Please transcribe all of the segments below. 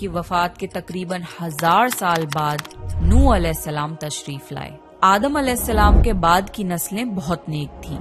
کی وفات کے تقریباً 1000 سال بعد نوح علیہ السلام تشریف لائے۔ آدم علیہ السلام کے بعد کی نسلیں بہت نیک تھیں،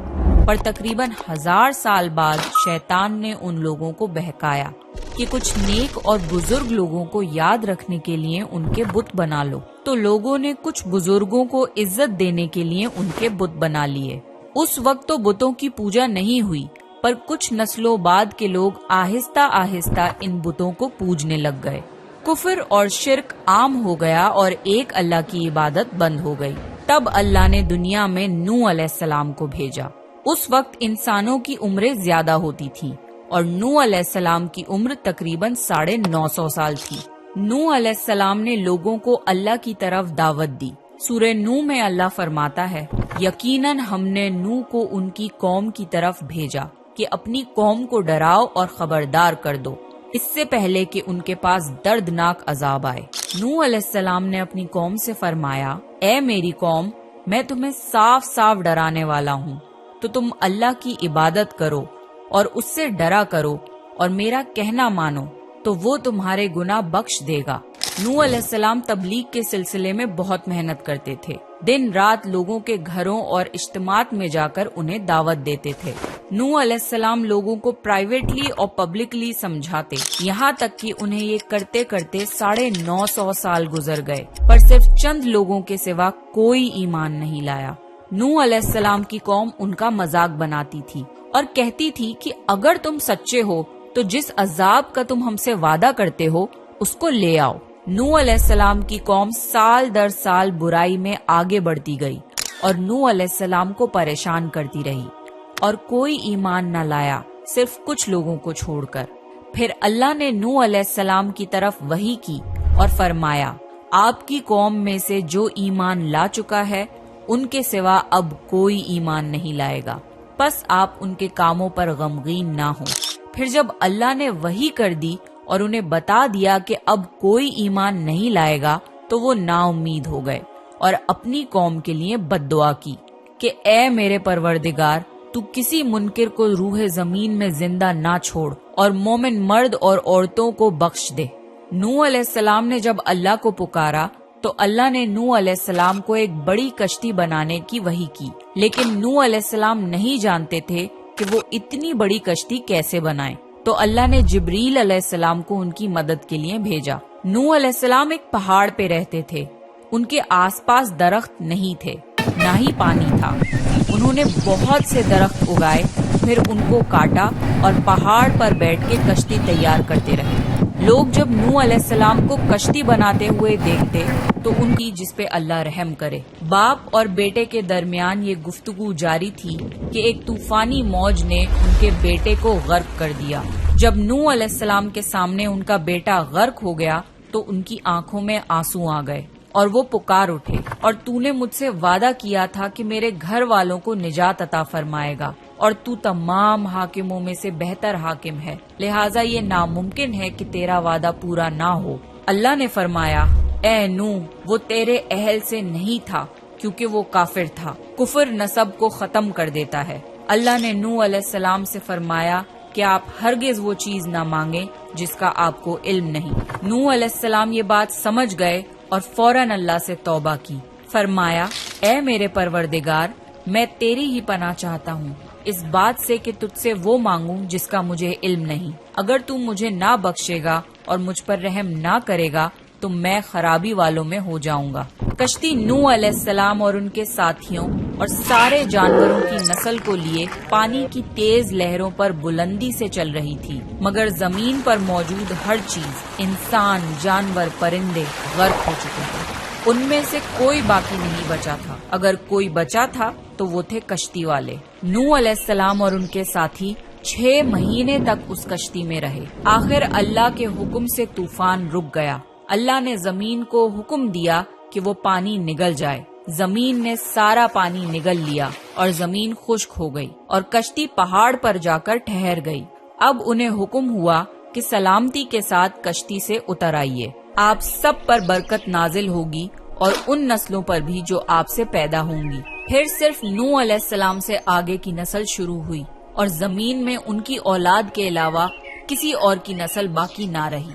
پر تقریباً 1000 سال بعد شیطان نے ان لوگوں کو بہکایا کہ کچھ نیک اور بزرگ لوگوں کو یاد رکھنے کے لیے ان کے بت بنا لو، تو لوگوں نے کچھ بزرگوں کو عزت دینے کے لیے ان کے بت بنا لیے۔ اس وقت تو بتوں کی پوجا نہیں ہوئی، پر کچھ نسلوں بعد کے لوگ آہستہ آہستہ ان بتوں کو پوجنے لگ گئے۔ کفر اور شرک عام ہو گیا اور ایک اللہ کی عبادت بند ہو گئی۔ تب اللہ نے دنیا میں نوح علیہ السلام کو بھیجا۔ اس وقت انسانوں کی عمریں زیادہ ہوتی تھیں اور نوح علیہ السلام کی عمر تقریباً 950 سال تھی۔ نوح علیہ السلام نے لوگوں کو اللہ کی طرف دعوت دی۔ سورہ نوح میں اللہ فرماتا ہے، یقیناً ہم نے نوح کو ان کی قوم کی طرف بھیجا کہ اپنی قوم کو ڈراؤ اور خبردار کر دو، اس سے پہلے کہ ان کے پاس دردناک عذاب آئے۔ نوح علیہ السلام نے اپنی قوم سے فرمایا، اے میری قوم، میں تمہیں صاف صاف ڈرانے والا ہوں، تو تم اللہ کی عبادت کرو اور اس سے ڈرا کرو اور میرا کہنا مانو، تو وہ تمہارے گناہ بخش دے گا۔ نوح علیہ السلام تبلیغ کے سلسلے میں بہت محنت کرتے تھے، دن رات لوگوں کے گھروں اور اجتماعات میں جا کر انہیں دعوت دیتے تھے۔ نوح علیہ السلام لوگوں کو پرائیویٹلی اور پبلکلی سمجھاتے، یہاں تک کہ انہیں یہ کرتے کرتے 950 سال گزر گئے، پر صرف چند لوگوں کے سوا کوئی ایمان نہیں لایا۔ نوح علیہ السلام کی قوم ان کا مذاق بناتی تھی اور کہتی تھی کہ اگر تم سچے ہو تو جس عذاب کا تم ہم سے وعدہ کرتے ہو اس کو لے آؤ۔ نوح علیہ السلام کی قوم سال در سال برائی میں آگے بڑھتی گئی اور نوح علیہ السلام کو پریشان کرتی رہی، اور کوئی ایمان نہ لایا صرف کچھ لوگوں کو چھوڑ کر۔ پھر اللہ نے نوح علیہ السلام کی طرف وحی کی اور فرمایا، آپ کی قوم میں سے جو ایمان لا چکا ہے ان کے سوا اب کوئی ایمان نہیں لائے گا، پس آپ ان کے کاموں پر غمگین نہ ہوں۔ پھر جب اللہ نے وحی کر دی اور انہیں بتا دیا کہ اب کوئی ایمان نہیں لائے گا، تو وہ نا امید ہو گئے اور اپنی قوم کے لیے بد دعا کی کہ اے میرے پروردگار، تو کسی منکر کو روح زمین میں زندہ نہ چھوڑ اور مومن مرد اور عورتوں کو بخش دے۔ نوح علیہ السلام نے جب اللہ کو پکارا تو اللہ نے نوح علیہ السلام کو ایک بڑی کشتی بنانے کی وحی کی، لیکن نوح علیہ السلام نہیں جانتے تھے کہ وہ اتنی بڑی کشتی کیسے بنائیں، تو اللہ نے جبریل علیہ السلام کو ان کی مدد کے لیے بھیجا۔ نوح علیہ السلام ایک پہاڑ پہ رہتے تھے، ان کے آس پاس درخت نہیں تھے، نہ ہی پانی تھا۔ انہوں نے بہت سے درخت اگائے، پھر ان کو کاٹا اور پہاڑ پر بیٹھ کے کشتی تیار کرتے رہے۔ لوگ جب نوح علیہ السلام کو کشتی بناتے ہوئے دیکھتے تو ان کی جس پہ اللہ رحم کرے۔ باپ اور بیٹے کے درمیان یہ گفتگو جاری تھی کہ ایک طوفانی موج نے ان کے بیٹے کو غرق کر دیا۔ جب نوح علیہ السلام کے سامنے ان کا بیٹا غرق ہو گیا تو ان کی آنکھوں میں آنسو آ گئے اور وہ پکار اٹھے، اور تو نے مجھ سے وعدہ کیا تھا کہ میرے گھر والوں کو نجات عطا فرمائے گا، اور تو تمام حاکموں میں سے بہتر حاکم ہے، لہٰذا یہ ناممکن ہے کہ تیرا وعدہ پورا نہ ہو۔ اللہ نے فرمایا، اے نوح، وہ تیرے اہل سے نہیں تھا کیونکہ وہ کافر تھا۔ کفر نسب کو ختم کر دیتا ہے۔ اللہ نے نوح علیہ السلام سے فرمایا کہ آپ ہرگز وہ چیز نہ مانگیں جس کا آپ کو علم نہیں۔ نوح علیہ السلام یہ بات سمجھ گئے اور فوراً اللہ سے توبہ کی۔ فرمایا، اے میرے پروردگار، میں تیری ہی پناہ چاہتا ہوں اس بات سے کہ تجھ سے وہ مانگوں جس کا مجھے علم نہیں۔ اگر تو مجھے نہ بخشے گا اور مجھ پر رحم نہ کرے گا تو میں خرابی والوں میں ہو جاؤں گا۔ کشتی نوح علیہ السلام اور ان کے ساتھیوں اور سارے جانوروں کی نسل کو لیے پانی کی تیز لہروں پر بلندی سے چل رہی تھی، مگر زمین پر موجود ہر چیز، انسان، جانور، پرندے غرق ہو چکے تھے۔ ان میں سے کوئی باقی نہیں بچا تھا، اگر کوئی بچا تھا تو وہ تھے کشتی والے۔ نوح علیہ السلام اور ان کے ساتھی 6 مہینے تک اس کشتی میں رہے۔ آخر اللہ کے حکم سے طوفان رک گیا۔ اللہ نے زمین کو حکم دیا کہ وہ پانی نگل جائے۔ زمین نے سارا پانی نگل لیا اور زمین خشک ہو گئی اور کشتی پہاڑ پر جا کر ٹھہر گئی۔ اب انہیں حکم ہوا کہ سلامتی کے ساتھ کشتی سے اتر آئیے، آپ سب پر برکت نازل ہوگی اور ان نسلوں پر بھی جو آپ سے پیدا ہوں گی۔ پھر صرف نوح علیہ السلام سے آگے کی نسل شروع ہوئی اور زمین میں ان کی اولاد کے علاوہ کسی اور کی نسل باقی نہ رہی۔